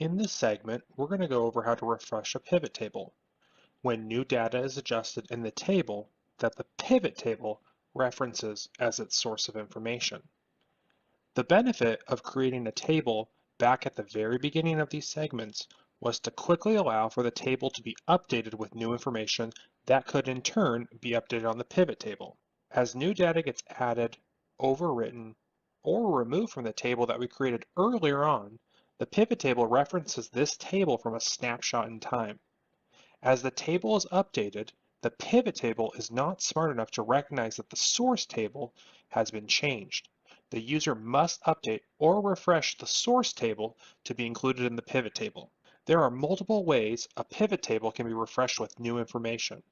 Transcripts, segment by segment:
In this segment, we're going to go over how to refresh a pivot table when new data is adjusted in the table that the pivot table references as its source of information. The benefit of creating a table back at the very beginning of these segments was to quickly allow for the table to be updated with new information that could in turn be updated on the pivot table. As new data gets added, overwritten, or removed from the table that we created earlier on, the pivot table references this table from a snapshot in time. As the table is updated, the pivot table is not smart enough to recognize that the source table has been changed. The user must update or refresh the source table to be included in the pivot table. There are multiple ways a pivot table can be refreshed with new information.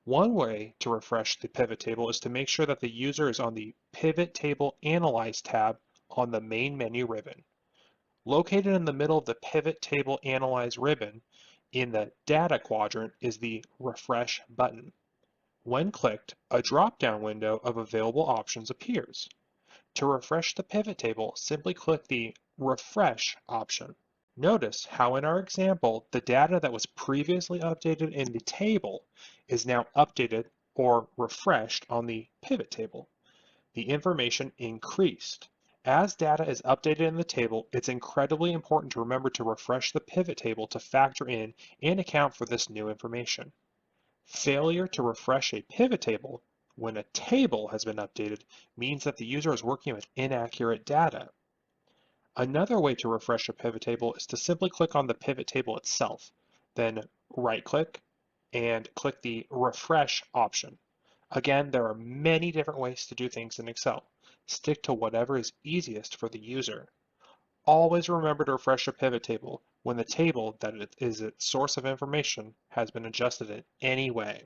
One way to refresh the pivot table is to make sure that the user is on the Pivot Table Analyze tab on the main menu ribbon. Located in the middle of the Pivot Table Analyze ribbon in the Data quadrant is the Refresh button. When clicked, a drop-down window of available options appears. To refresh the pivot table, simply click the Refresh option. Notice how in our example, the data that was previously updated in the table is now updated or refreshed on the pivot table. The information increased. As data is updated in the table, it's incredibly important to remember to refresh the pivot table to factor in and account for this new information. Failure to refresh a pivot table when a table has been updated means that the user is working with inaccurate data. Another way to refresh a pivot table is to simply click on the pivot table itself, then right-click and click the Refresh option. Again, there are many different ways to do things in Excel. Stick to whatever is easiest for the user. Always remember to refresh a pivot table when the table that is its source of information has been adjusted in any way.